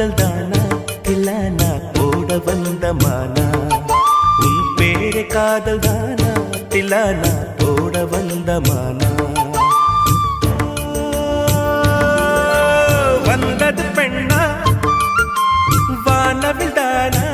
காதல் தானா தில்லானா போட வந்த மானா உன் பேரு காதல் தானா தில்லானா போட வந்த மானா வந்தது பெண்ணா வானவில் தானா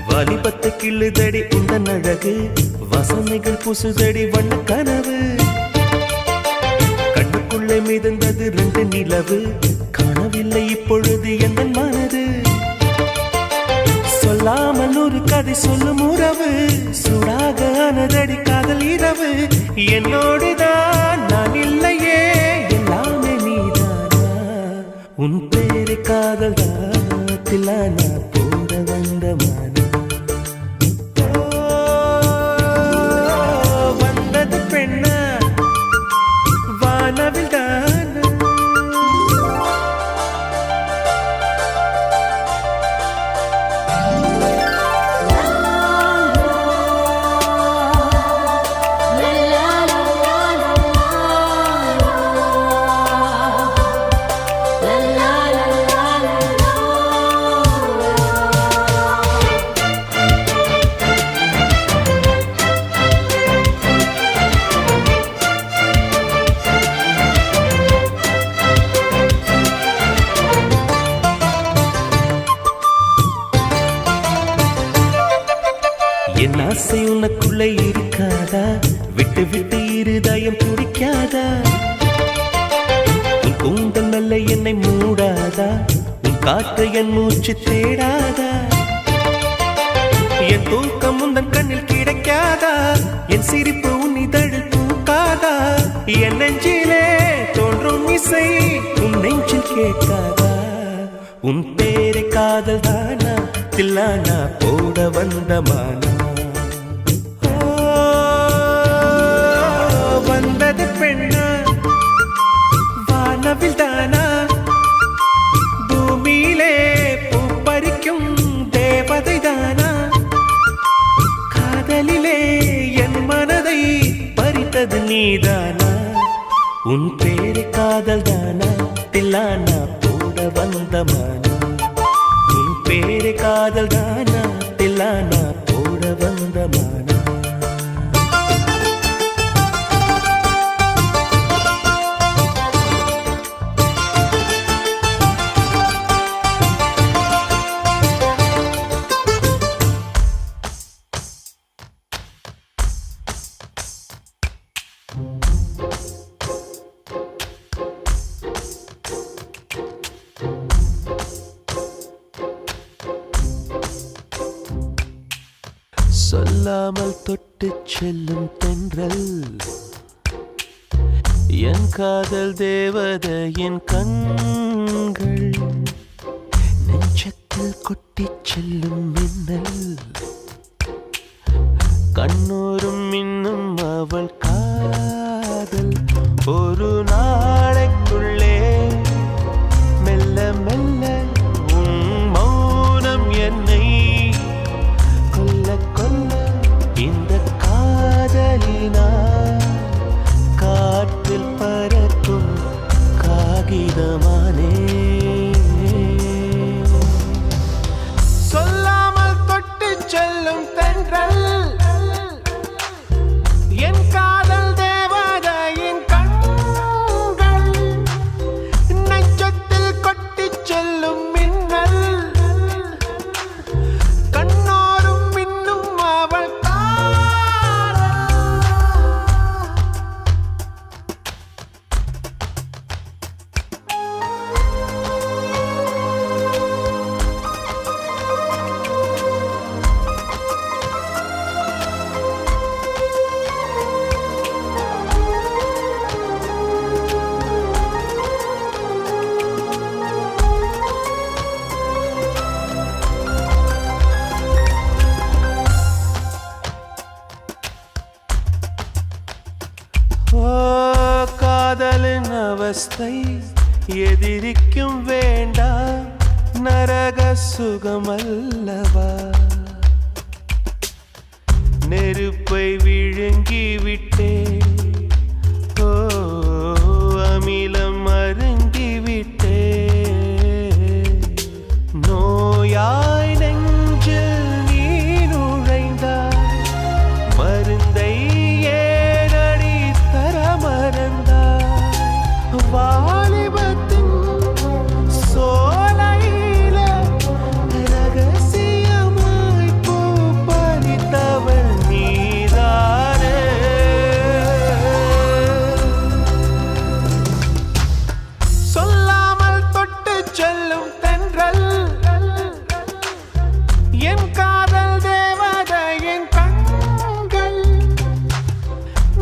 வாலிபத்தை கிள்ளுதடி இந்த அழகு வசனைகள் புசுதடி வண்ண கனவு கண்ணுக்குள்ளே மிதந்தது 2 நிலவு காணவில்லை இப்பொழுது எந்த மனது சொல்லாமல் ஒரு கதை சொல்லும் உறவு சூடாக ஆனதடி காதல் இரவு என்னோடுதான் நான் இல்லையே எல்லாமே நீதானா உன் பேரு காதல் தான் தில்லானா போட வந்த மானா என் ஆசை உனக்குள்ளே இருக்காதா விட்டு விட்டு இருதயம் துடிக்காதா உன் கூந்தல் நல்ல என்னை மூடாதா உன் காற்று என் மூச்சு தேடாதா என் தூக்கம் உந்தன் கண்ணில் கிடைக்காதா என் சிரிப்பு உன் இதழில் பூக்காதா என் நெஞ்சிலே தோன்றும் இசை உன் நெஞ்சில் கேட்காதா உன் பேரை காதல் தானா தில்லானா போட வந்த மானா வந்தது பெண்ணா வானவில் தானா பூமியிலே பூ பறிக்கும் தேவதை தானா காதலிலே என் மனதை பறித்தது நீதானா உன் பேரு காதல் தானா தில்லானா போட வந்த மானா உன் பேரு காதல் தானா தில்லானா போட வந்த மானா சொல்லாமல் தொட்டு செல்லும் தென்றல் என் காதல் தேவதையின் கண்கள் நெஞ்சத்தில் கொட்டி செல்லும் மின்னல் கண்ணோரும் இன்னும் அவள் காதல் ஒரு நாளைக்குள்ளே மெல்ல மெல்ல உன் மௌனம் என்னை இந்த காதலினால் காற்றில் பறக்கும் காகிதமானே சொல்லாமல் தொட்டு செல்லும் தென்றல் என் காதல் அவஸ்தை எதிரிக்கும் வேண்டாம் நரக சுகமல்லவா நெருப்பை விழுங்கி விட்டே ஓ அமிலம் அருங்கி விட்டே நோயாய் நெஞ்சில் நீ நுழைந்தாய் மருந்தை ஏனடி தர மறந்தாய் வாலிபத்தின் சோலையில ரகசியமாய் பூ பறித்தவள் நீதானே சொல்லாமல் தொட்டு செல்லும் தென்றல் என் காதல் தேவதையின் கண்கள்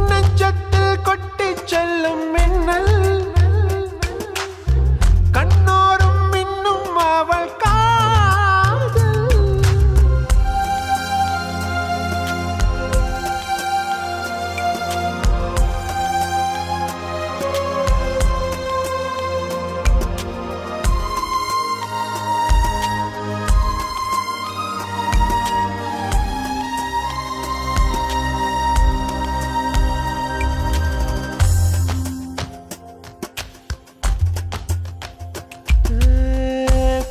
நெஞ்சத்தில் கொட்டி செல்லும் மின்னல் கண்ணோரும் மின்னும் அவள் காதல்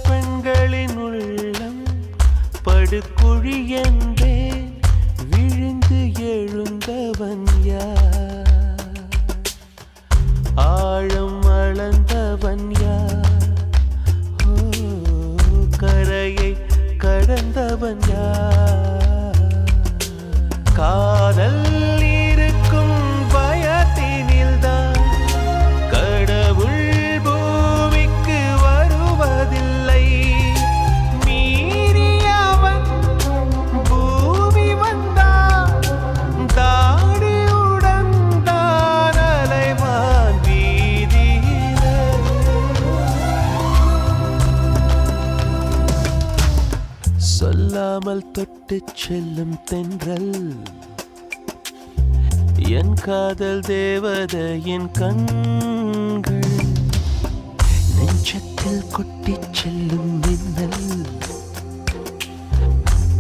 பெண்களின் உள்ளம் படுகுழி என்றே விழுந்து எழுந்தவன் யார் ஆழம் அளந்தவன் யார் ஓ கரையை கடந்தவன் யார் காதல் இருக்கும் பயத்தினில்தான் கடவுள் பூமிக்கு வருவதில்லை மீறியவன் பூமி வந்தான் தாடியுடன் தான் அலைவான் வீதியிலே சொல்லாமல் தொட்டு செல்லும் தென்றல் என் காதல் தேவதையின் கண்கள் நெஞ்சத்தில் கொட்டிச் செல்லும் மின்னல்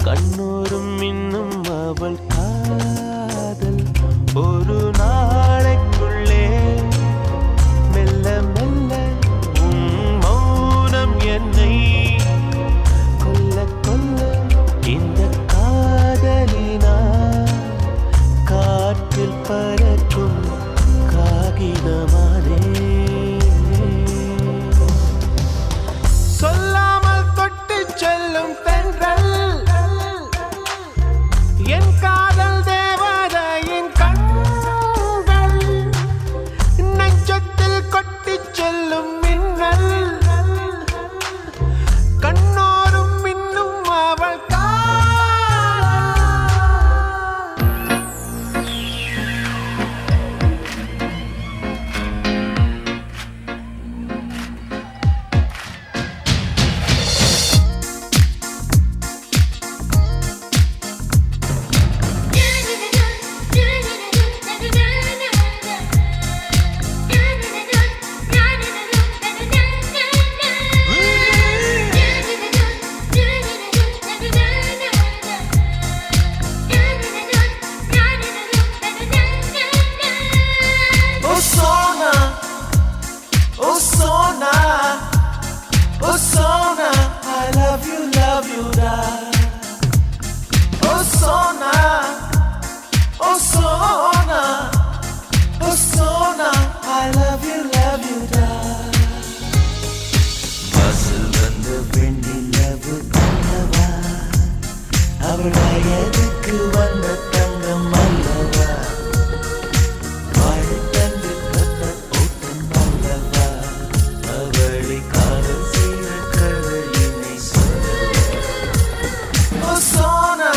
கண்ணோரும் இன்னும் அவள் காதல் ஒரு நாளைக்குள்ளே மெல்ல மெல்ல உன் மௌனம் என்னை கொல்ல கொல்ல இந்த காதலினால் காற்றில் பறக்கும் காகிதமானே சொல்லாமல் தொட்டு செல்லும் தென்றல் என் காதல் தேவதையின் கண்கள் நெஞ்சத்தில் கொட்டிச் செல்லும் மின்னல் கண்ணோரும் மின்னும் அவள் காதல் Oh Sona, I love you, da. Oh Sona, oh Sona, oh Sona, I love you, da. வாசல் வந்த வெண்ணிலவு கண்ணவா அவள் வயதுக்கு வந்த தங்கம் அல்லவா வாழை தந்து கொத்த ஓட்டம் அல்லவா அவளை காதல் செய்த கடலினை சொல்லவா Oh Sona,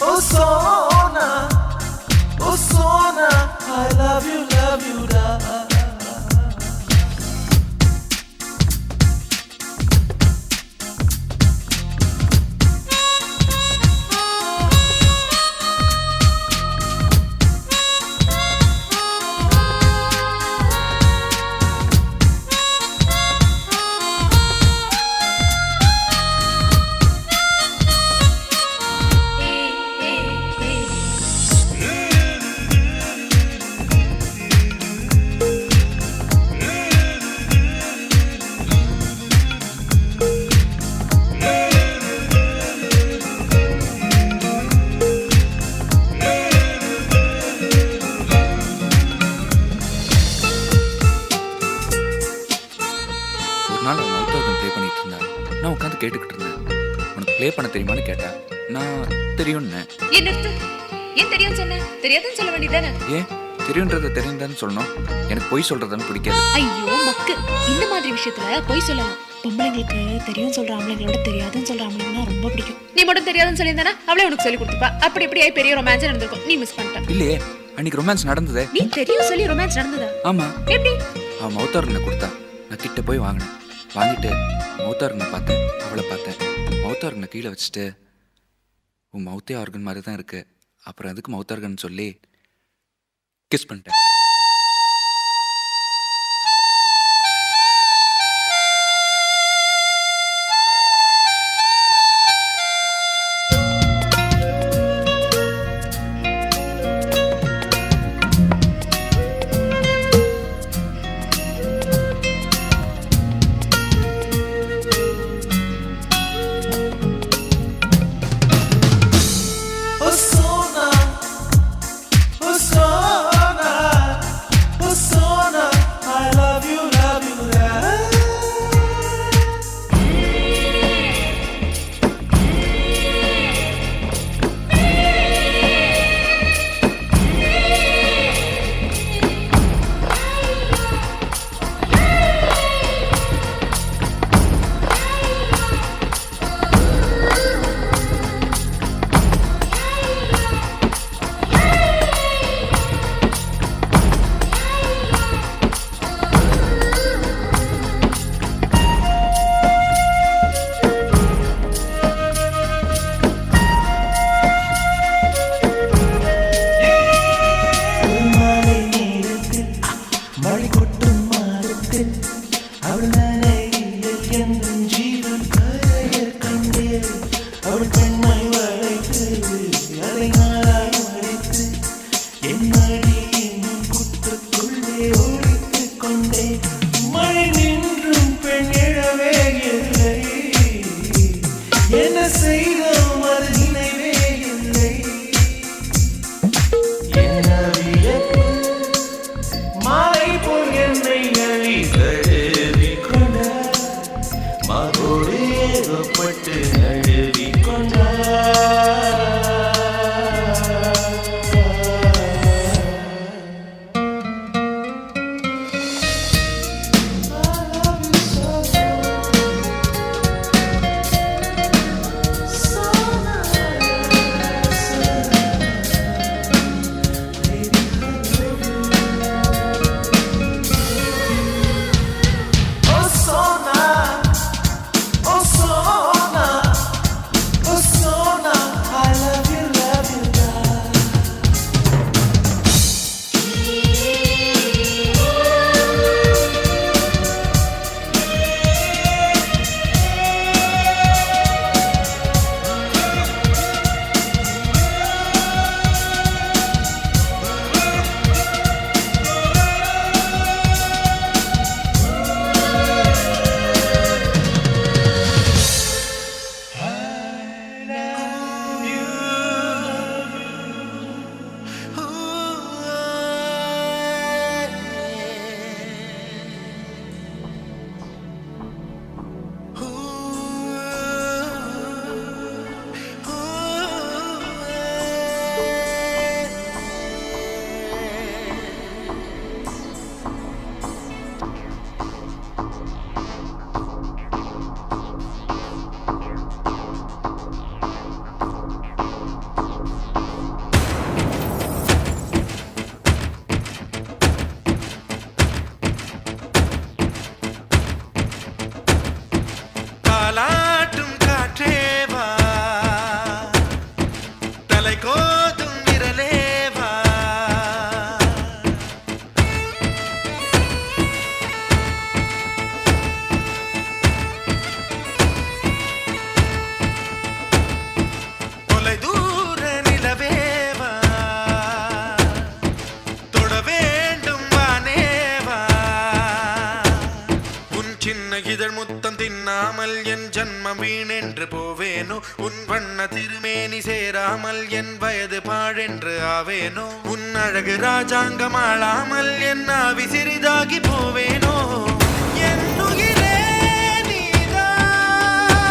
oh Sona, oh Sona, I love you, da. நான் உட்காந்து கேட்டுக்கிட்டு இருந்தேன். உனக்கு ப்ளே பண்ண தெரியுமான்னு கேட்டேன். நான் தெரியும்னு. ஏன் நிறுத்து? ஏன் தெரியும் சொன்ன? தெரியாதுன்னு சொல்ல வேண்டியதானே? ஏன் தெரியுன்றத தெரியுதான்னு சொல்லணும்? எனக்கு பொய் சொல்றதுன்னு பிடிக்காது. ஐயோ மக்கு, இந்த மாதிரி விஷயத்துல பொய் சொல்லலாம். பொம்பளைங்களுக்கு தெரியும் சொல்ற ஆம்பளைங்களோட தெரியாதுன்னு சொல்ற ஆம்பளைங்கன்னா ரொம்ப பிடிக்கும். நீ மட்டும் தெரியாதுன்னு சொல்லியிருந்தானா அவளே உனக்கு சொல்லி கொடுத்துப்பா. அப்படி இப்படி பெரிய ரொமான்ஸ் நடந்திருக்கும். நீ மிஸ் பண்ணிட்ட. இல்லையே, அன்னைக்கு ரொமான்ஸ் நடந்ததே. நீ தெரியும் சொல்லி ரொமான்ஸ் நடந்ததா? ஆமா. எப்படி? அவன் மௌத்தார்கனை கொடுத்தா. நான் கிட்ட போய் வாங்கினேன். வாங்கிட்டு மௌத்தார்கனை பார்த்தேன், அவளை பார்த்தேன். மௌத்தார்கனை கீழே வச்சுட்டு, உன் மௌத்தே ஆர்கன் மாதிரி தான் இருக்கு, அப்புறம் அதுக்கு மௌத்தார்கன் சொல்லி கிஸ் பண்ணிட்டேன். இதழ் முத்தம் தின்னாமல் என் ஜன்மம் வீணென்று போவேனோ, உன் வண்ண திருமேனி சேராமல் என் வயது பாழென்று ஆவேனோ, உன் அழகு ராஜாங்கம் ஆளாமல் என் ஆவி சிறிதாகி போவேனோ. என் உயிரே நீதான்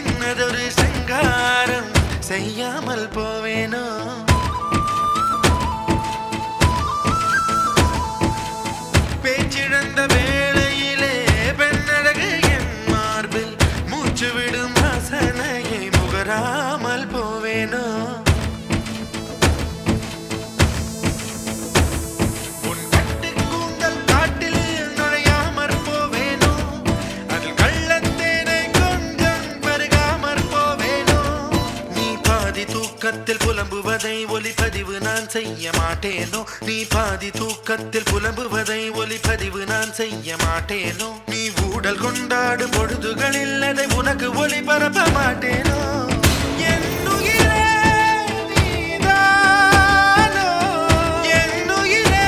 சின்னதொரு சங்காரம் செய்யாமல் போவேனோ பேச்சிழந்த வேளையிலே பெண்ணழகு என் மார்பில் மூச்சு விடும் வாசனையை முகராமல் போவேனோ உன் கட்டு கூந்தல் காட்டில் நுழையாமற் போவேனோ அதில் கள்ளத்தேனை கொஞ்சம் பருகாமற் போவேனோ நீ பாதி தூக்கத்தில் புலம்புவதை ஒலிப்பதிவு நான் செய்ய மாட்டேனோ நீ பாதி தூக்கத்தில் புலம்புவதை ஒலிப்பதிவு நான் செய்ய மாட்டேனோ நீ ஊடல் கொண்டாடும் பொழுதுகளில் அதை உனக்கு ஒளிபரப்ப மாட்டேனோ என் உயிரே நீதானோ, என் உயிரே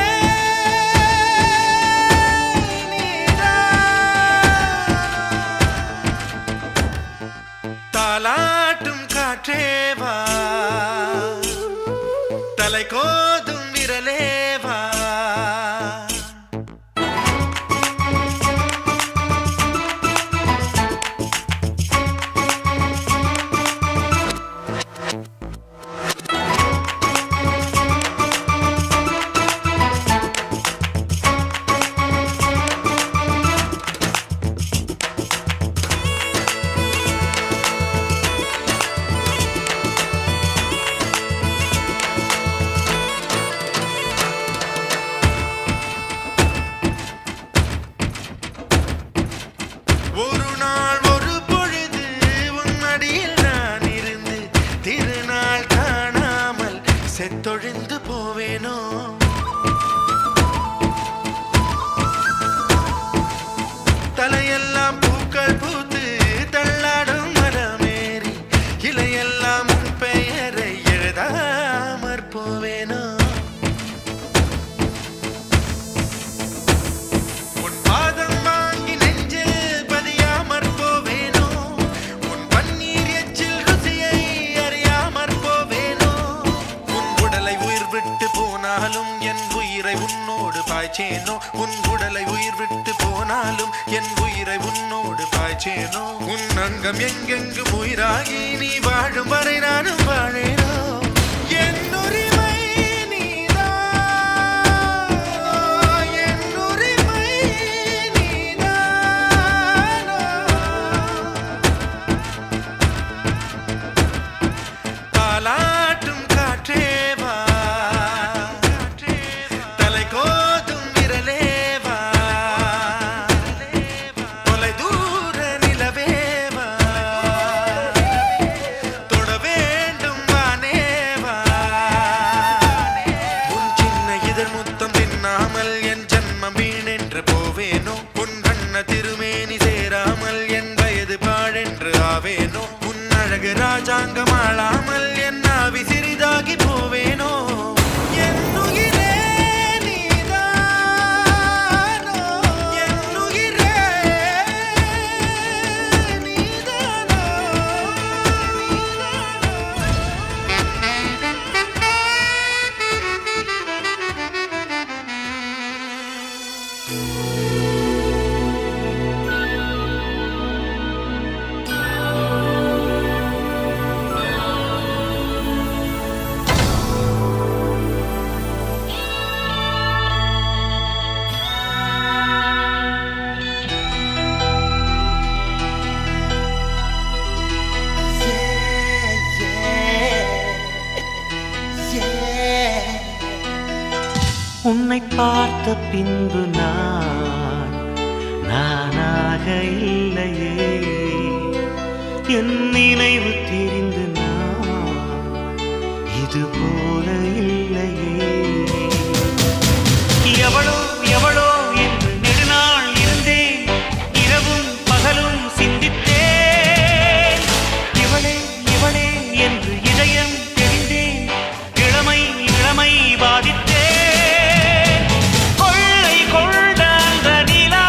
நீதானோ. தாலாட்டும் காற்றேவா தலை கோதும் விரலேவா ஒரு நாள் ஒரு பொழுது உன்னடியில் நான் இருந்து திருநாள் காணாமல் செத்தொழிந்து போவேனோ தலையெல்லாம் பூக்கள் பூத்து தள்ளாடும் மரமேறி இலையெல்லாம் உன் பெயரை எழுதாமற் போவேனோ உன் பாதம் வாங்கி நெஞ்சில் பதியாமற் போவேனோ உன் பன்னீர் எச்சில் ருசியை அறியாமற் போவேனோ உன் உடலை உயிர் விட்டு போனாலும் என் உயிரை உன்னோடு பாய்ச்சேனோ உன் உடலை உயிர் விட்டு போனாலும் என் உயிரை உன்னோடு பாய்ச்சேனோ உன் அங்கம் எங்கெங்கு உயிராகி நீ வாழும் வரை நானும் வாழேனோ என் உரிமை நீதானோ, என் உரிமை நீதானோ. தாலாட்டும் காற்றேவா தலை கோதும் விரலேவா தொலை தூர நிலவேவா தொட வேண்டும் வானேவா உன் சின்ன இதழ் முத்தம் தின்னாமல் என் ஜன்மம் வீணென்று போவேனோ உன் கண்ண திருமேனி சேராமல் என் வயது பாழென்று ஆவேனோ உன் அழகு ராஜாங்கம் ஆளாமல் என் ஆவி சிறிதாகி போவேனோ என் உயிரே நீதானோ, என் உயிரே நீதானோ, உன்னை பார்த்த பின்பு நானாக இல்லையே என் நினைவு தெரிந்து இது போல இல்லையே எவளோ எவளோ என்று நெடுநாள் இருந்தேன் இரவும் பகலும் சிந்தித்தேன் இவளே இவளே என்று இதயம் தெரிந்தேன் இளமை இளமை பாதித்தேன் கொள்ளை கொண்ட அந்த நிலா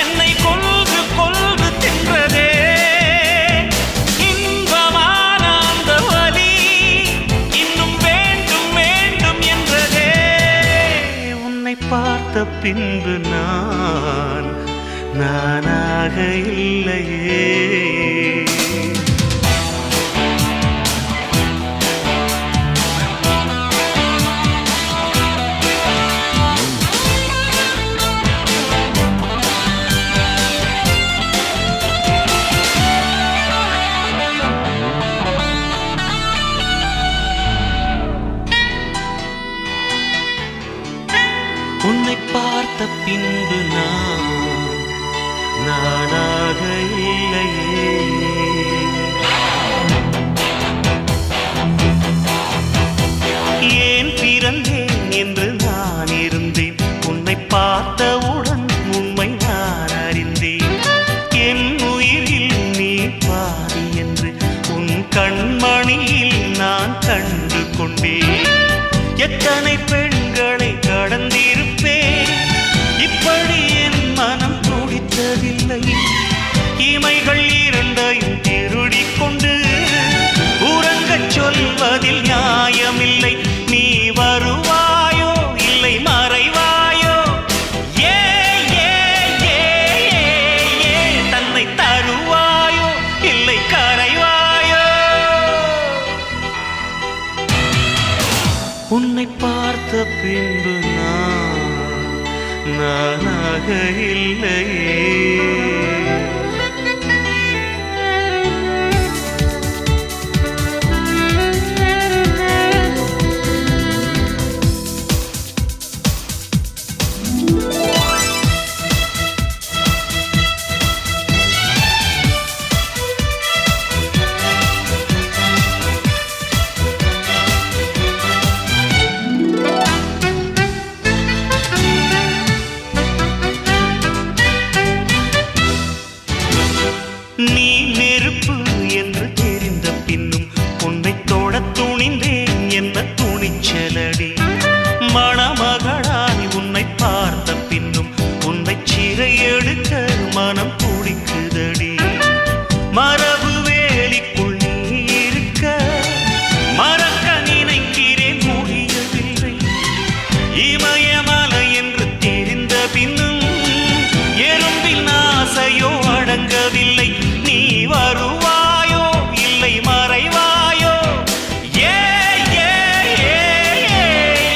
என்னை கொல்கு கொல்கு தின்றதே இன்பமான அந்த வலி இன்னும் வேண்டும் வேண்டும் என்றதே உன்னை பார்த்த பின்பு நானாக இல்லையே கரைவாயோ உன்னை பார்த்த பின்பு நானாக இல்லையே நீ நெருப்பு என்று தெரிந்த பின்னும் உன்னை தொட துணிந்தேன் என்ன துணிச்சலடி மணமகளாய் உன்னை பார்த்த பின்னும் உன்னை சிறை எடுக்க மனம் துடிக்குதடி மரபு வேலிக்குள் நீ இருக்க மறக்க நினைக்கிறேன் முடியவில்லை இமயமலை என்று தெரிந்த பின்னும் எறும்பின் ஆசையோ அடங்கவில்லை நீ வருவாயோ இல்லை மறைவாயோ ஏ ஏ ஏ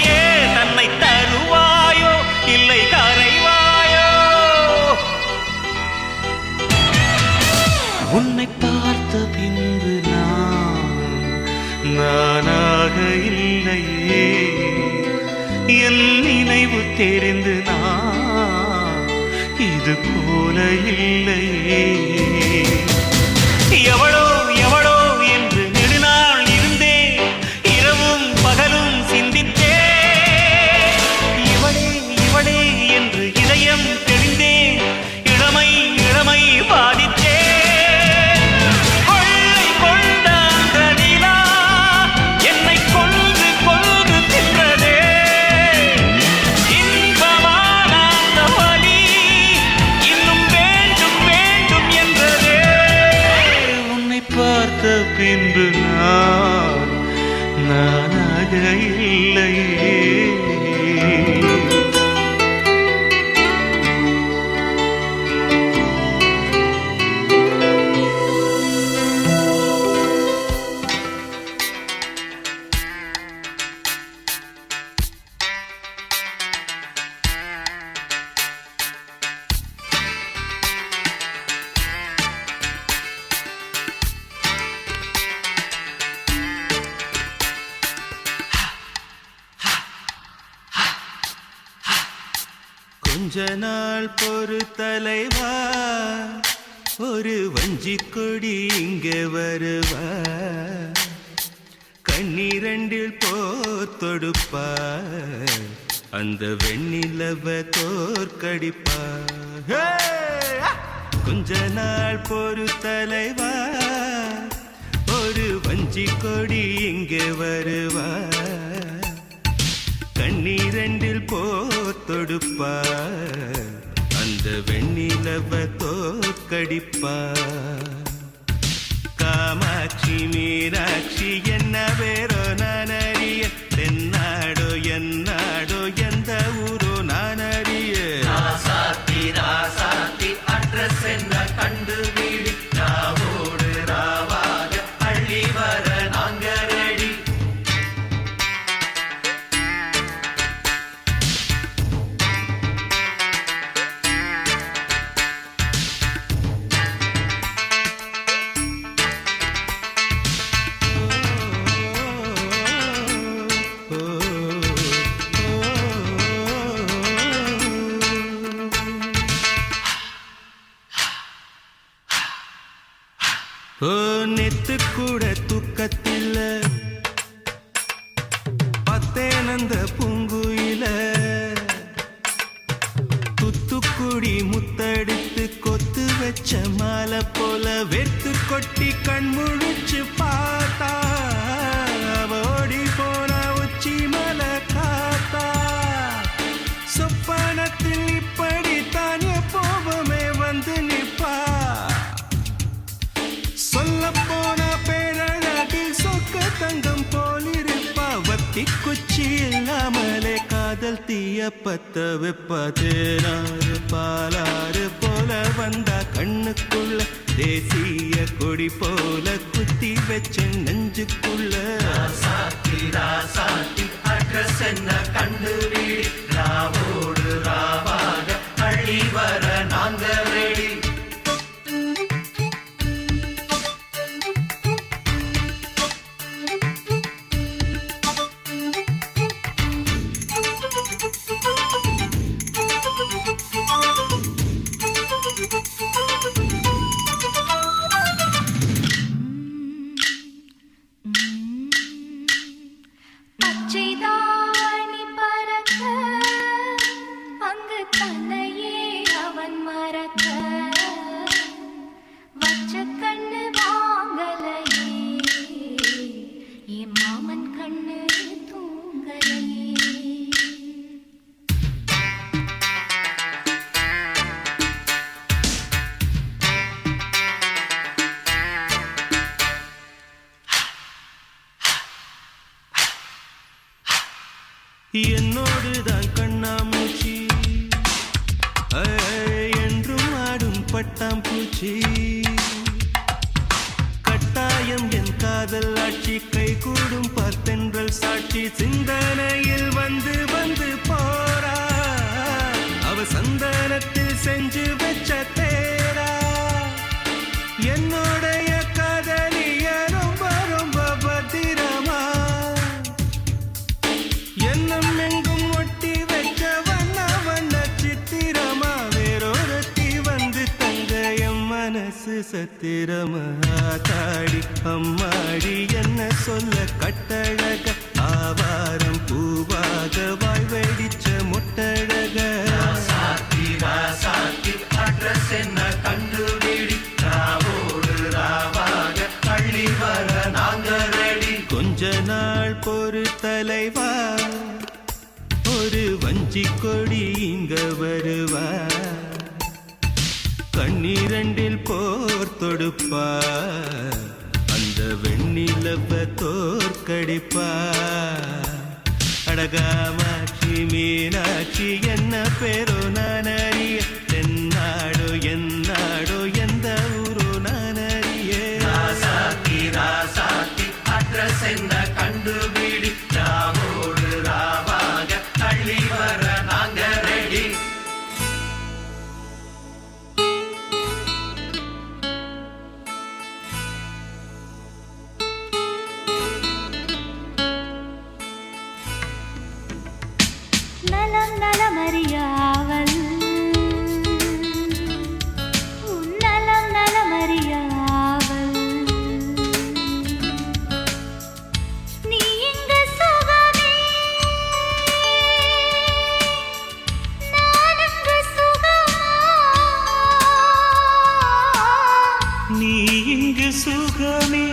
ஏ தன்னை தருவாயோ இல்லை கரைவாயோ உன்னை பார்த்த பின்பு நானாக இல்லையே என் நினைவு தெரிந்து இது போல இல்லையே எவளோ எவளோ என்று நெடுநாள் இருந்தேன் இரவும் பகலும் சிந்தித்தே இவளே இவளே என்று இதயம் தெளிந்தேன் இளமை இளமை பாதித்தே கொள்ளை கொண்ட அந்த நிலா என்னை கொன்று கொன்று தின்றதே இன்பமான அந்த வலி இன்னும் வேண்டும் வேண்டும் என்றதே உன்னை பார்த்த பின்பு நானாக இல்லையே கொஞ்ச நாள் பொறு தலைவா ஒரு வஞ்சி கொடி இங்கே வருவா கண்ணீரண்டில் போத்தொடுப்பா அந்த வெண்ணிலவ தோற்கடிப்பா கொஞ்ச நாள் பொறு தலைவா ஒரு வஞ்சி கொடி இங்கே வருவா கண்ணீரண்டில் போத்தொடுப்பா அந்த வெண்ணிலவ தோற்கடிப்பா காமாட்சி மீனாட்சி என்ன பேரோ நான் அறிய தென்னாடோ என்னாடோ எந்த ஊரோ நான் அறிய ராசாத்தி அட்ரஸ் என்ன கண்டுபிடி ராவோடு ராவாக அள்ளி வர நாங்க ரெடி நெத்து கூட தூக்கத்தில் பத்தேனந்த பூங்குயில துத்துக்குடி முத்தடித்து கொத்து வச்ச மாலை போல வெத்து கொட்டி கண் முழிச்சு பார்த்தா ஓடி போன உச்சி மலை காத்தா சொப்பனத்தில் இப்படி தானே போவமே வந்து நிப்பா சொல்ல போன பேரழகில் சொக்க தங்கம் போலிருப்பா வத்தி குச்சி இல்லாமலே காதல் தீய பத்த வெப்ப தேனாறு பாலாறு போல வந்தா கண்ணுக்குள்ள தேசிய கொடி போல குத்தி வச்ச நெஞ்சுக்குள்ள சாத்தி ராசாத்தி அட்ரஸ் என்ன கண்டுபிடி ராவோடு ராவாக அழி வர நாங்க ரெடி பச்சைதாணி பறக்க அங்கு தன்னையே அவன் மறக்க வச்ச கண்ணு வாங்கலையே என் மாமன் கண்ணு தூங்கலையே என்னோடுதான் கண்ணாமூச்சி என்றும் ஆடும் பட்டாம்பூச்சி கட்டாயம் என் காதல் ஆட்சி கை கூடும் பார்த்தென்றல் சாட்சி சிந்தனையில் வந்து வந்து போறா அவ சந்தனத்தில் செஞ்சு வச்ச தேரா என்னுடைய காதலிய ரொம்ப ரொம்ப பத்திரமா எண்ணம் எங்கும் ஒட்டி வைக்க வண்ண வண்ண சித்திரமா வேறொருத்தி வந்து தங்க என் மனசு சத்திரமா தாடி அம்மாடி என்ன சொல்ல கட்டழக ஆவாரம் பூவாக வாய் வெடிச்ச முட்டழக சாத்தி ராசாத்தி அட்ரஸ் என்ன கண்டுபிடி ராவோடு ராவாக அள்ளி வர நாங்க ரெடி கொஞ்ச நாள் பொறு தலைவா ஒரு வஞ்சி கொடி இங்க வருவா கண்ணீரண்டில் போர் தொடுப்பா அந்த வெண்ணிலவ தோற்கடிப்பா அடகாமாட்சி மீனாட்சி என்ன பேரோ நான் அறிய தென்னாடோ என்னாடோ எந்த ஊரோ நான் அறிய ராசாத்தி ராசாத்தி அட்ரஸ் என்ன கண்டுபிடி ராவோடு ராவாக அள்ளி வர நாங்க ரெடி நலம் நலமறியாவல் உன் நலம் நலமறியாவல் நீ இங்கு சுகமே நான் இங்கு சுகமா நீ இங்கு சுகமே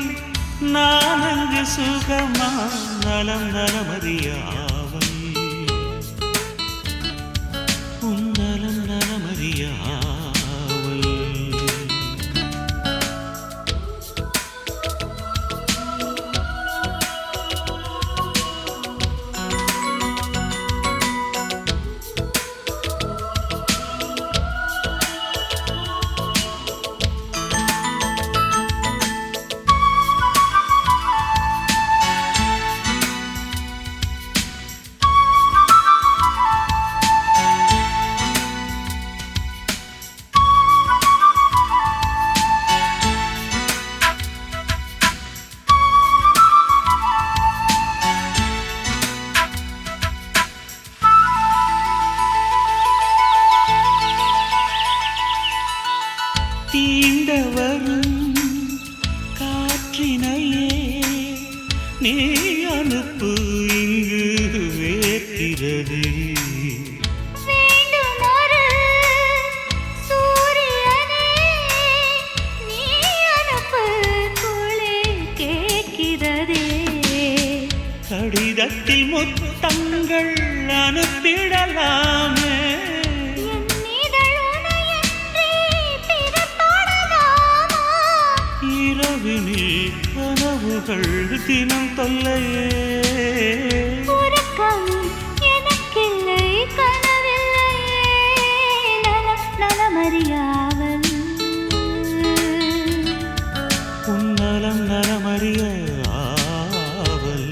நான் அங்கு சுகமா நலம் நலமறியாவல் உன் நலம் நலமறியாவல் தீண்ட வரும் காற்றினையே நீ அனுப்பு இங்கு வேர்க்கிறது வேண்டுமொரு சூரியனே நீ அனுப்பு குளிர் கேட்கிறதே கடிதத்தில் முத்தங்கள் அனுப்பிடலாமே என் இதழ் உனையன்றி பிறப்போடலாமா இரவினில் கனவுகள் தினம் தொல்லையே உறக்கம் எனக்கில்லை கனவில்லையே நலம் நலமறியாவல் நலமறிய ஆவல்.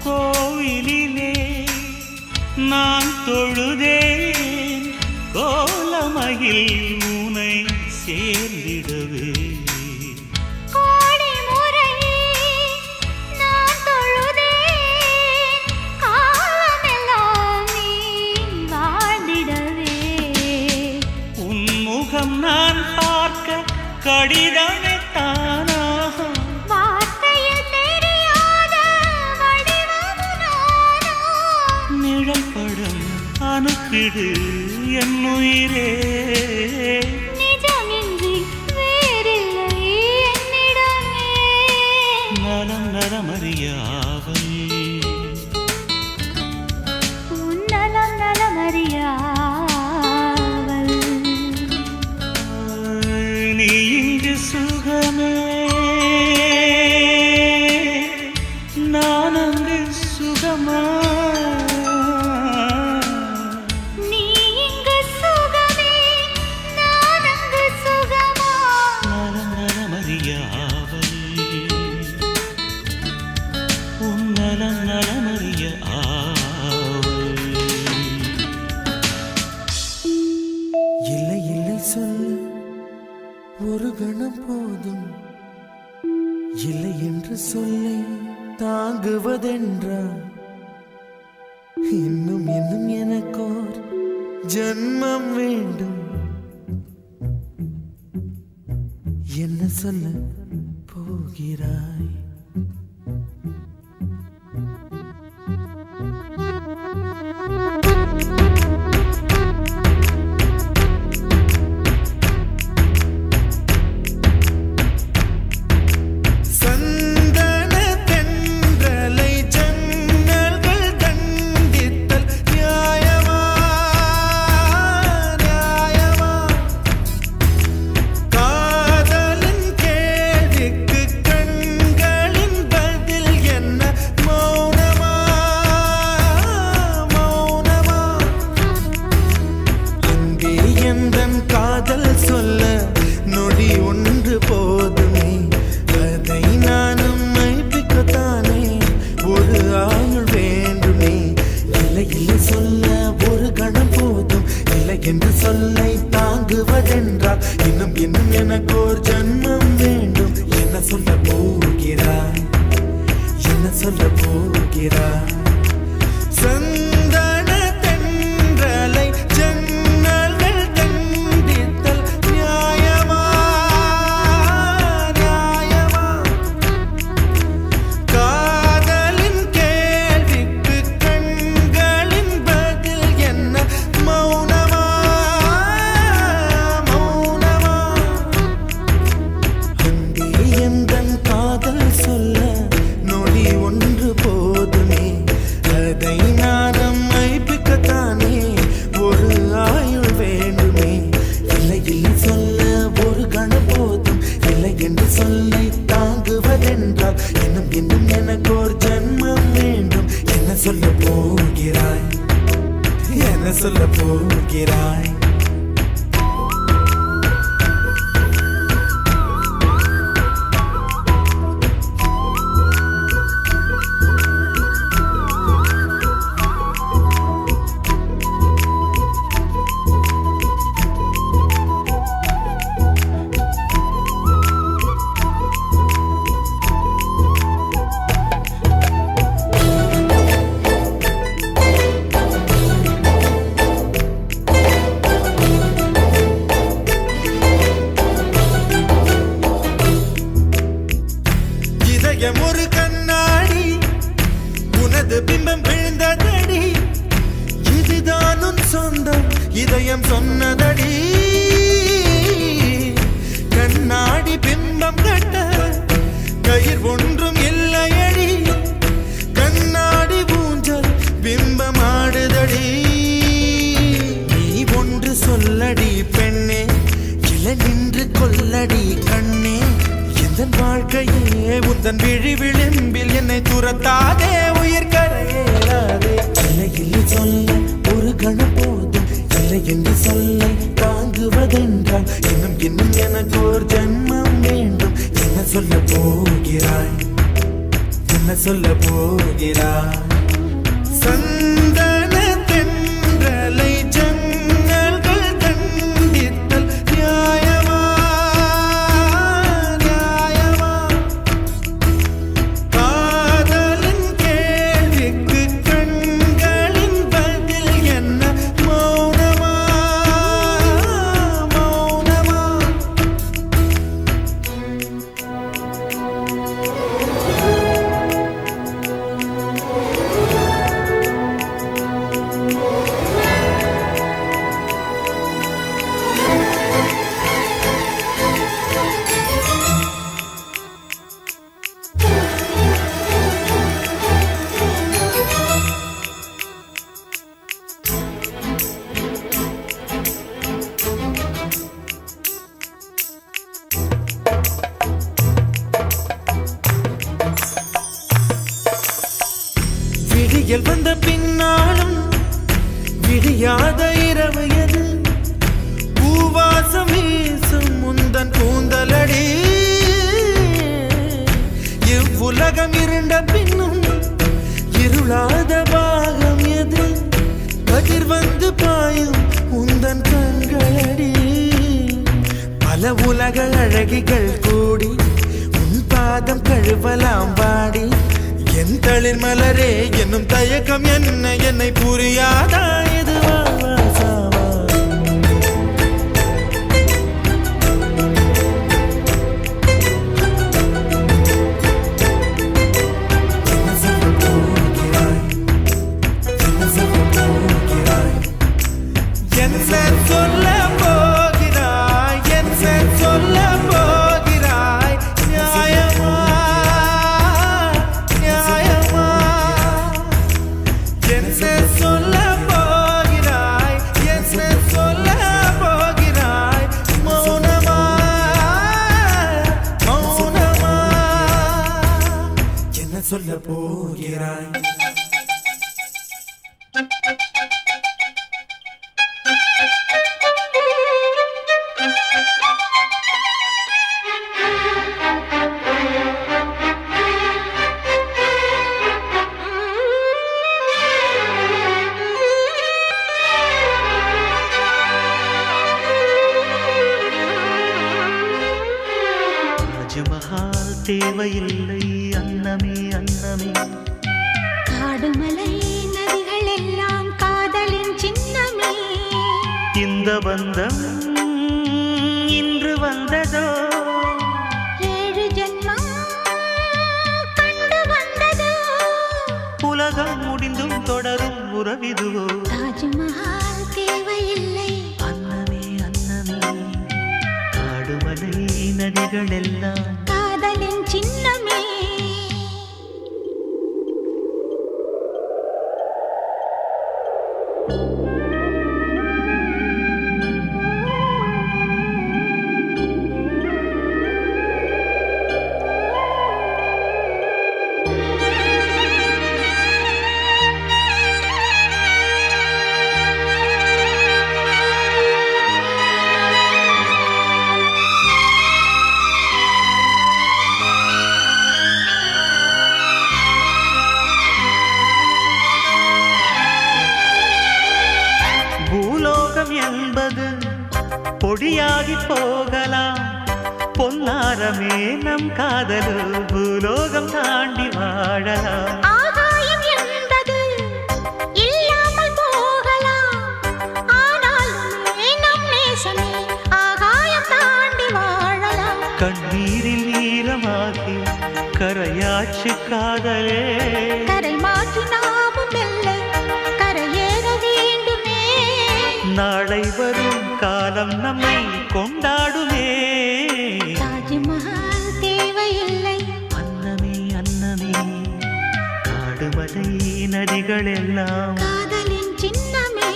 கோவிலிலே நான் தொழுதேன் கோலமயில் உனை சேர்ந்திடவே. கோடி முறையே நான் தொழுதேன் காலமெல்லாம் நீ வாழ்ந்திடவே. உன் முகம் நான் பார்க்க கடிதமே தானாக வார்த்தையில் தெரியாத வடிவம் நானா. நிழல் படம் அனுப்பிடு என் உயிரே. நிஜமின்றி வேறில்லை என்னிடமே. நலம் நலமறிய ஆவல். உன் நலம் நலமறிய ஆவல். நீ இங்கு சுகமே நான் அங்கு சுகமா. நீ இங்கு சுகமே நான் அங்கு சுகமா. நலம் நலமறிய ஆவல். உன் நலம் நலமறிய ஆவல். இல்லை இல்லை சொல்ல ஒரு கணம் போதும், இல்லை என்று சொல்லை தாங்குவதென்றா. இன்னும் இன்னும் எனக்கோர் ஜன்மம் வேண்டும். என்ன சொல்ல போகிறாய்? சந்தன தென்றலை ஜன்னல்கள் கண்டித்தல் நியாயமா நியாயமா? காதலின் கேள்விக்கு கண்களின் பதில் என்ன? மௌனமா மௌனமா? அன்பே எந்தன் காதல் சொல்ல நொடி ஒன்று போதுமே. அதை நானும் மைப்பிக்கத்தானே ஒரு ஆயுள் வேண்டுமே. இல்லை இல்லை சொல்ல ஒரு கணம் போதும், இல்லை என்று சொல்லை தாங்குவதென்றால் இன்னும் இன்னும் எனக்கு ஒரு ஜன்மம் வேண்டும். என்ன சொல்ல போகிறாய்? என்ன சொல்ல போகிறாய்? சந்தன தென்றலை ஜன்னல்கள் கண்டித்தல் நியாயமா நியாயமா? காதலின் கேள்விக்கு கண்களின் பதில் என்ன? மௌனமா மௌனமா? அன்பே எந்தன் காதல் சொல்ல நொடி ஒன்று போதுமே. அதை நானும் மைப்பிக்கத்தானே ஒரு ஆயுள் வேண்டுமே. இல்லை இல்லை சொல்ல ஒரு கணம் போதும், இல்லை என்று சொல்லை தாங்குவதென்றால் இன்னும் இன்னும் எனக்கு ஒரு ஜன்மம் வேண்டும். என்ன சொல்ல போகிறாய்? என்ன சொல்ல போகிறாய்? வந்து பிம்பம் விழுந்ததடி இதுதான் உன் சொந்தம் இதயம் சொன்னதடி கண்ணாடி பிம்பம் கட்ட கயிர் ஒன்றும் இல்லையடி கண்ணாடி ஊஞ்சல் பிம்பம் ஆடுதடி நீ ஒன்று சொல்லடி பெண்ணே இல நின்று கொல்லடி கண்ணே எந்த வாழ்க்கையே உந்தன் விழி விளிம்பில் என்னை துரத்தாதே உயிர் கரையேறாதே இல்லை சொல்ல ஒரு கணம் போதும் இல்லை என்று சொல்ல தாங்குவதென்றால் இன்னும் இன்னும் எனக்கு ஒரு ஜன்மம் வேண்டும் என்ன சொல்ல போகிறாய் என்ன சொல்ல போகிறாய் சந்தன தென்றலை ஜன்னல்கள் கண்டித்தல் நியாயமா நியாயமா காதலின் கேள்விக்கு கண்களின் பதில் என்ன மௌனமா மௌனமா விடியல் வந்த பின்னாலும் விடியாத இரவு எது பூவாசம் வீசும் முந்தன் கூந்தலடி இவ்வுலகம் இருண்ட பின்னும் இருளாத பாகம் எது கதிர் வந்து பாயும் உந்தன் கண்களடி பல உலக அழகிகள் கூடி உன் பாதம் கழுவலாம் பாடி என் தளிர் மலரே என்னும் தயக்கம் என்ன என்னை புரியாதா இது வாசாவா என் சொல்ல போகிறாய் என் சொல்ல போகிறாய் நியாயமா நியாயமா என் சொல்ல போகிறாய் என் சொல்ல போகிறாய் மௌனமா மௌனமா என்ன சொல்ல போகிறாய் தாஜ்மஹால் தேவையில்லை அன்னமே அன்னமே காடுமலை நதிகள் எல்லாம் காதலின் சின்னமே இந்த பந்தம் இன்று வந்ததோ 7 ஜென்மம் கண்டு வந்ததோ உலகம் முடிந்தும் தொடரும் உறவிதுவோ தாஜ்மஹால் தேவையில்லை அன்னமே அன்னமே காடுமலை நதிகள் எல்லாம் காதலின் சின்னமே என்பது பொடியாகி போகலாம் பொன்னாரமே நம் காதலு பூலோகம் தாண்டி வாழலாம் ஆகாயம் என்பது இல்லாமல் போகலாம் ஆனால் நம் நேசமே ஆகாயம் தாண்டி வாழலாம் கண்ணீரில் ஈரமாகி கரையாச்சு காதலே கரை மாற்றினார் நாளை வரும் காலம் நம்மை கொண்டாடுமே. தாஜ்மஹால் தேவையில்லை. அன்னமே அன்னமே காடுமலை நதிகள் எல்லாம் காதலின் சின்னமே.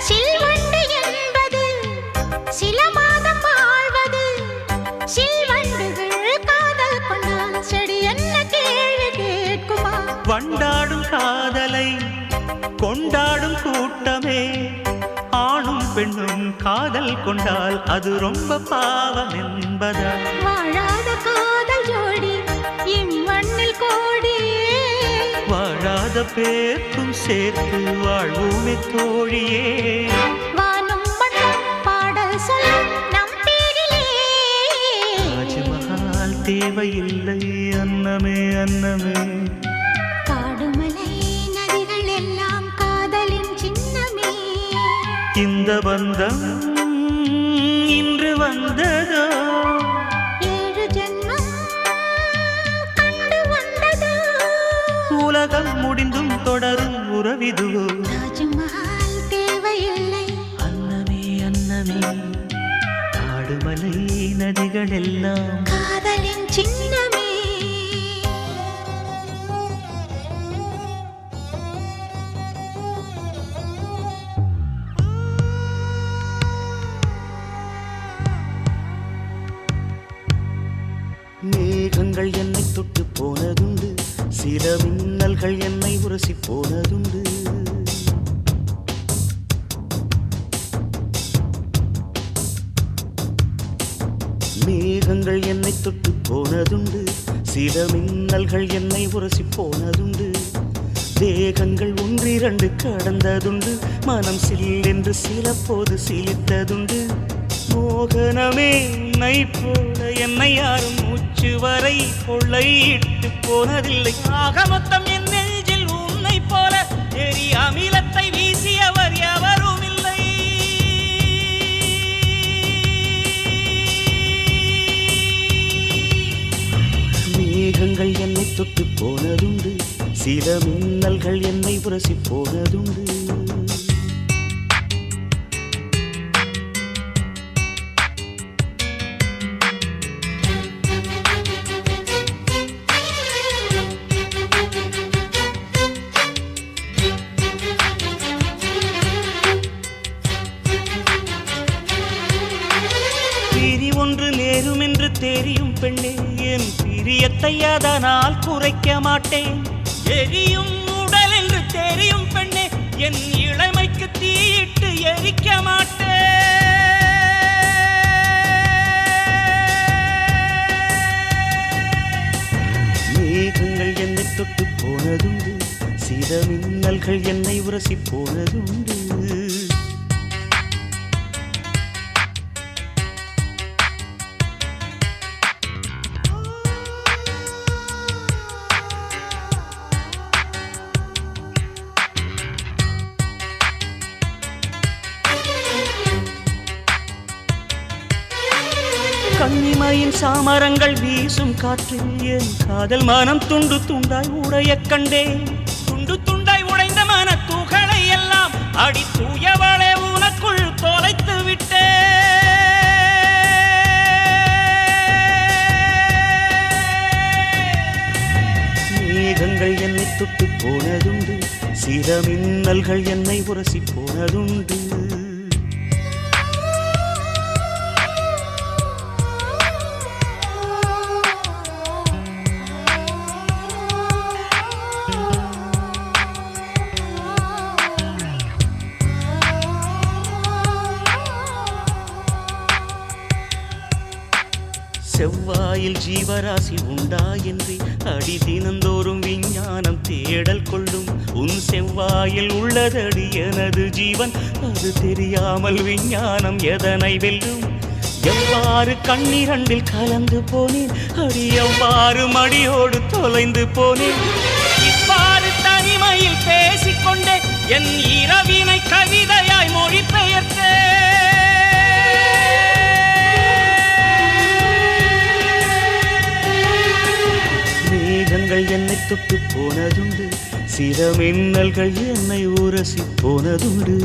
சில்வண்டு என்பது சில மாதம் வாழ்வது. சில்வண்டுகள் காதல் கொண்டால் செடி என்ன கேள்வி கேட்குமா? வண்டாடும் காதலை கொண்டாடும் கூட்டமே. ஆணும் பெண்ணும் காதல் கொண்டால் அது ரொம்ப பாவம் என்பதா? வாழாத காதல் ஜோடி இம்மண்ணில் கோடியே. வாழாத பேர்க்கும் சேர்த்து வாழ்வுமே தோழியே. வானும் மண்ணும் பாடல் சொல்லும் நம் பேரிலே. தாஜ்மஹால் தேவையில்லை அன்னமே அன்னமே. காடுமலை நதிகள் எல்லாம் காதலின் சின்னமே. இந்த பந்தம் இன்று வந்ததோ? 7 ஜென்மம் கண்டு வந்ததோ? உலகம் முடிந்தும் தொடரும் உறவிதுவோ? தாஜ்மஹால் தேவையில்லை. அன்னமே அன்னமே காடுமலை நதிகள் எல்லாம் காதலின் சின்னமே. மேகங்கள் என்னை தொட்டு போனதுண்டு, சில மின்னல்கள் என்னை உரசி போனதுண்டு. மேகங்கள் என்னை தொட்டு போனதுண்டு, சில மின்னல்கள் என்னை உரசி போனதுண்டு. தேகங்கள் ஒன்றிரண்டு கடந்ததுண்டு, மனம் சில்லென்று சில போது சிலித்ததுண்டு. மோகனமே உன்னை போல என்னை யாரும் மூச்சு வரை கொள்ளையிட்டு போனதில்லை. ஆக மொத்தம் என் நெஞ்சில் உன்னை போல எரி அமிலத்தை வீசியவர் எவரும் இல்லை. மேகங்கள் என்னை தொட்டு போனதுண்டு, சில மின்னல்கள் என்னை உரசி போனதுண்டு. ஒன்று நேரும் என்று தெரியும் பெண்ணே, என் பிரியத்தை அதனால் குறைக்க மாட்டேன். எரியும் உடல் என்று தெரியும் பெண்ணே, என் இளமைக்கு தீயிட்டு எரிக்க மாட்டேன். மேகங்கள் என்னை தொட்டு போனதுண்டு, சில மின்னல்கள் என்னை உரசி போனதுண்டு. கண்ணிமையின் சாமரங்கள் வீசும் காற்றில் என் காதல் மனம் துண்டு துண்டாய் உடைய கண்டேன். துண்டு துண்டாய் உடைந்த மன துகளை எல்லாம் அடி தூயவளே உனக்குள் தொலைத்து விட்டேன். மேகங்கள் என்னை தொட்டு போனதுண்டு, சில மின்னல்கள் என்னை உரசி போனதுண்டு. செவ்வாயில் ஜீவராசி உண்டா என்று அடி தினந்தோறும் விஞ்ஞானம் தேடல் கொள்ளும். உன் செவ்வாயில் உள்ளதடி எனது ஜீவன், அது தெரியாமல் விஞ்ஞானம் எதனை வெல்லும்? எவ்வாறு கண்ணிரண்டில் கலந்து போனேன் அடி, எவ்வாறு மடியோடு தொலைந்து போனேன்? இவ்வாறு தனிமையில் பேசிக்கொண்டே என் இரவினை கவிதையாய் மொழிபெயர்த்தேன். மேகங்கள் என்னை தொட்டு போனதுண்டு, சில மின்னல்கள் என்னை உரசி போனதுண்டு.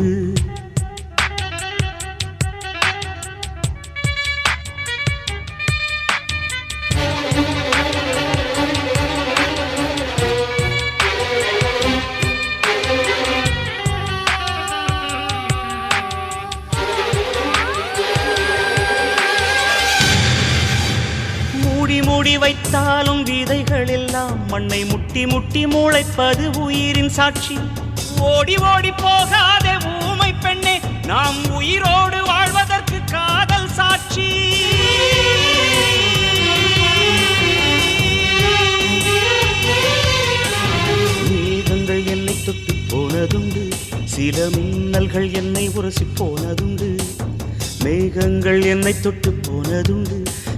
மூடி வைத்தாலும் விதைகள் எல்லாம் மண்ணை முட்டி முட்டி முளைப்பது உயிரின் சாட்சி. ஓடி ஓடி போகாதே ஊமை பெண்ணே, நாம் உயிரோடு வாழ்வதற்கு காதல் சாட்சி. மேகங்கள் என்னை தொட்டு போனதுண்டு, சில மின்னல்கள் என்னை உரசி போனதுண்டு. மேகங்கள் என்னை தொட்டு போனதுண்டு,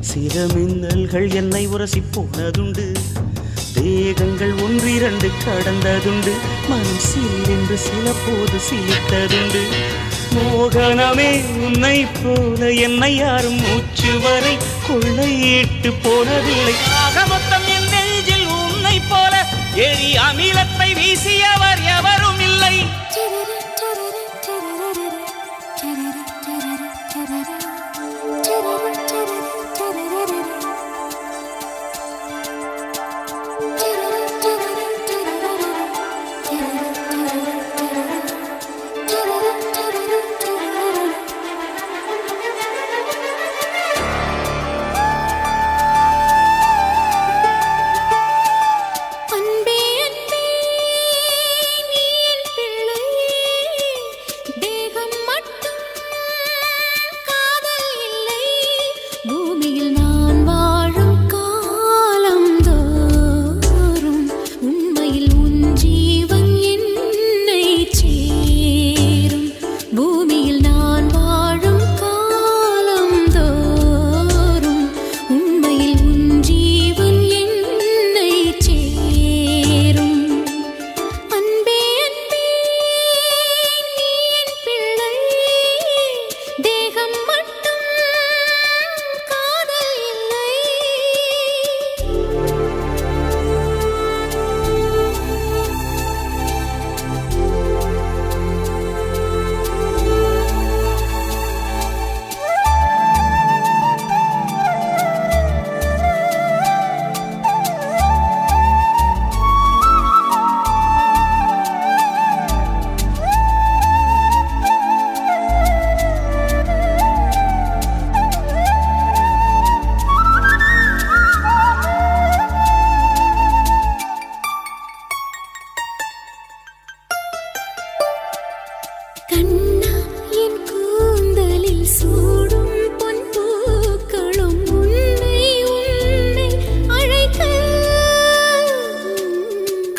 சில மின்னல்கள் என்னை உரசி போனதுண்டு. தேகங்கள் ஒன்றிரண்டு கடந்ததுண்டு, மனம் சில்லென்று சில போது சிலித்ததுண்டு. மோகனமே உன்னை போல என்னை யாரும் மூச்சு வரை கொள்ளையிட்டு போனதில்லை. ஆக மொத்தம் என் நெஞ்சில் உன்னை போல எரி அமிலத்தை வீசியவர் எவரும் இல்லை.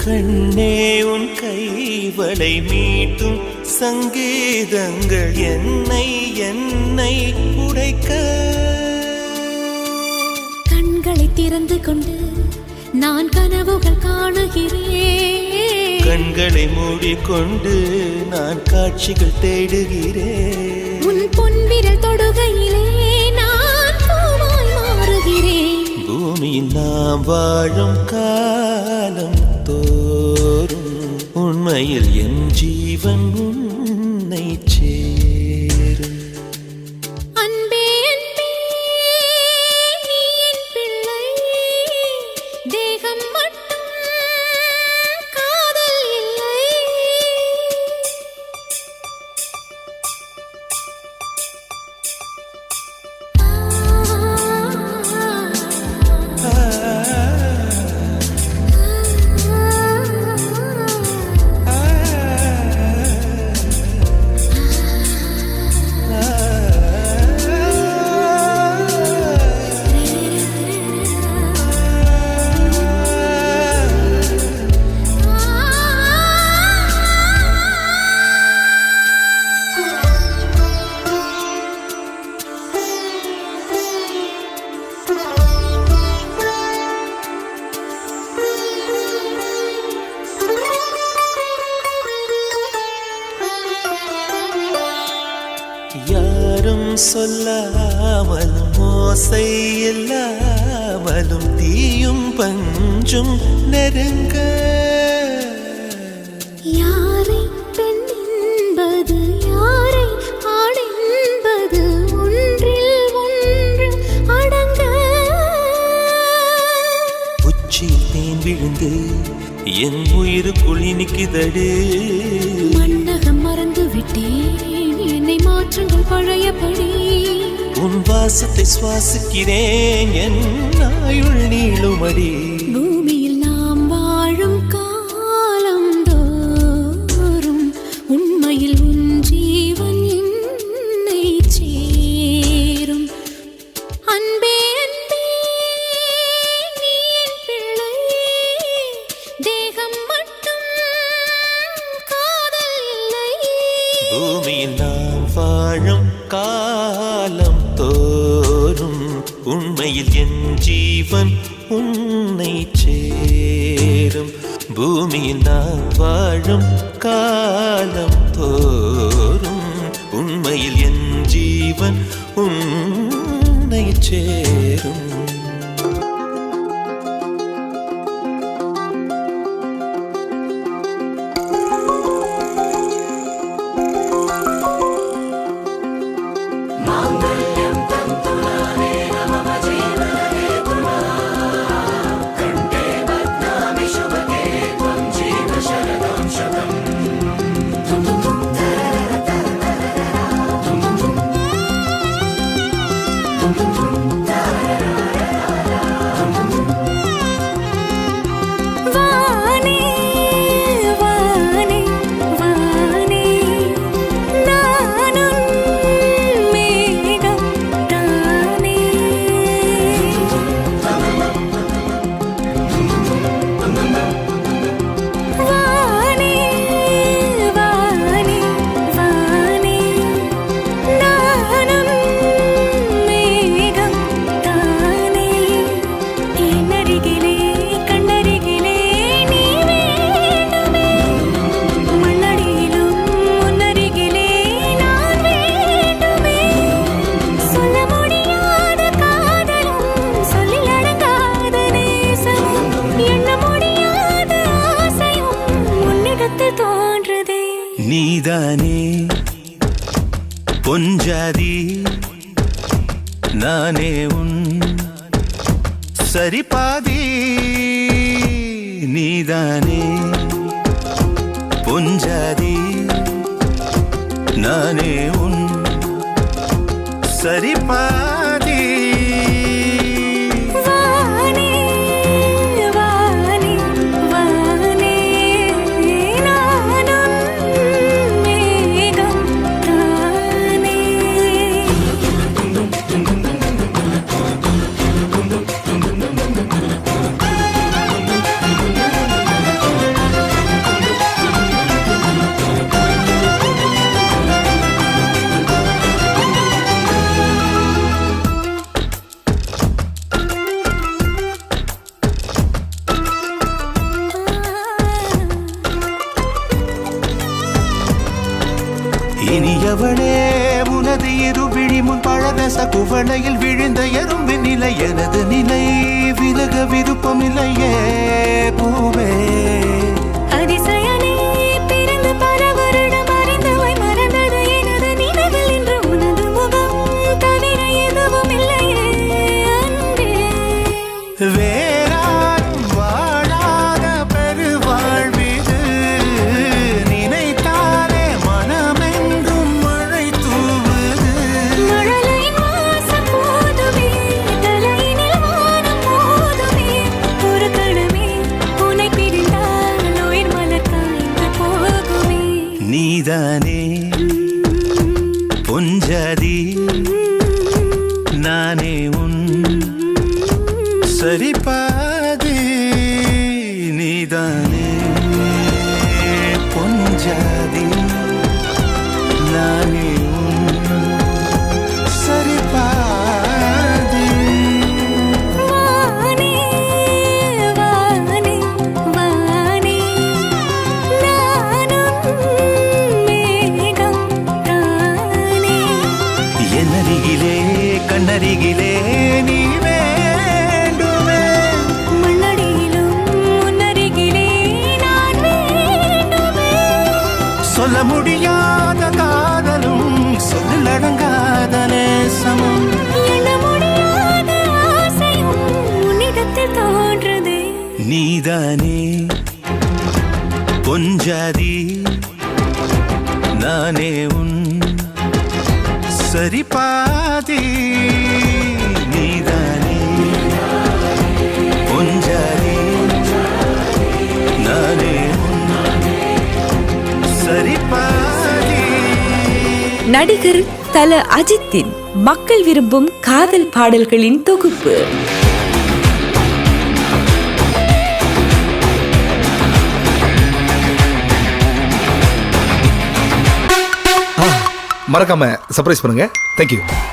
கண்ணே உன் கைவளை மீட்டும் சங்கீதங்கள் என்னை என்னை உடைக்க. கண்களை திறந்து கொண்டு நான் கனவுகள் காணுகிறேன். கண்களை மூடிக்கொண்டு நான் காட்சிகள் தேடுகிறேன். உன் பொன்விரல் தொடுகையிலே நான் பூவாய் மாறுகிறேன். பூமியில் நாம் வாழும் காலம் தோறும் உண்மையில் என் ஜீவன் உன்னை சேரும். அன்பே அன்பே நீ என் பிள்ளை, தேகம் மட்டும் காதல் இல்லை. சொல்லாமலும் ஓசை இல்லாமலும் தீயும் பஞ்சும் நெருங்க யாரை பெண் என்பது யாரை ஆண் என்பது ஒன்றில் ஒன்று அடங்க உச்சி தேன் விழுந்து என் உயிருக்குள் இனிக்குதடு மன்னகம் மறந்து விட்டேன் என்னை மாற்றுங்கள் பழையபடி உன் வாசத்தை சுவாசிக்கிறேன் என் ஆயுள் நீளுமடி பூமியில் நாம் வாழும் காலம் தோறும் உண்மையில் உன் ஜீவன் என்னை சேரும் அன்பே அன்பே நீ என் பிள்ளை தேகம் மட்டும் காதல் இல்லை பூமியில் நாம் வாழும் காலம் தோறும் உண்மையில் என் ஜீவன் உன்னை சேரும் பூமியில் நாம் வாழும் காலம் தோறும் உண்மையில் என் ஜீவன் உன்னை சேரும் வானே வானே வானே நானும் மேகம் தானே வானே வானே வானே நானும் மேகம் தானே என்னருகிலே கண்ணருகிலே நீ வேண்டுமே மண்ணடியிலும் முன்னருகிலே நான் வேண்டுமே சொல்ல முடியாத காதலும் சொல்லில் அடங்காத நேசமும் எண்ண முடியாத ஆசையும் உன்னிடத்தில் தோன்றுதே நீதானே பொஞ்சாதி நானே உன் சரிபாதி நீதானே பொஞ்சாதி நானே உன் சரிபாதி வானே வானே வானே நானும் மேகம் தானே இனியவளே உனது இருவிழி முன் பழரச குவளையில் விழுந்த எறும்பின் நிலை எனது நிலை விலக விருப்பமில்லையே பூவே அதிசயனே பிறந்து பல வருடம் அறிந்தவை மறந்தது எனது நினைவில் இன்று உனது முகம் தவிர எதுவும் இல்லையே அன்பே வேறாரும் வாழாத பெருவாழ்விது நினைத்தாலே மனமெங்கும் மழை தூவுது மழலையின் வாசம் போதுமே தலையினில் வானம் போதுமே ஒரு கணமே உன்னை பிரிந்தால் உயிர் மலர் காய்ந்து போகுமே நீதானே பொஞ்சாதி நானே உன் சரிபாதி நீதானே பொஞ்சாதி நானே உன் சரிபாதி வானே வானே வானே நானும் மேகம் தானே என்னருகிலே ஜாதி நானே உன் சரி பாதி நீதானே உன் ஜாதி நானே உன் சரி பாதி. நடிகர் தல அஜித்தின் மக்கள் விரும்பும் காதல் பாடல்களின் தொகுப்பு. மறக்காம சர்ப்ரைஸ் பண்ணுங்க. தேங்க்யூ.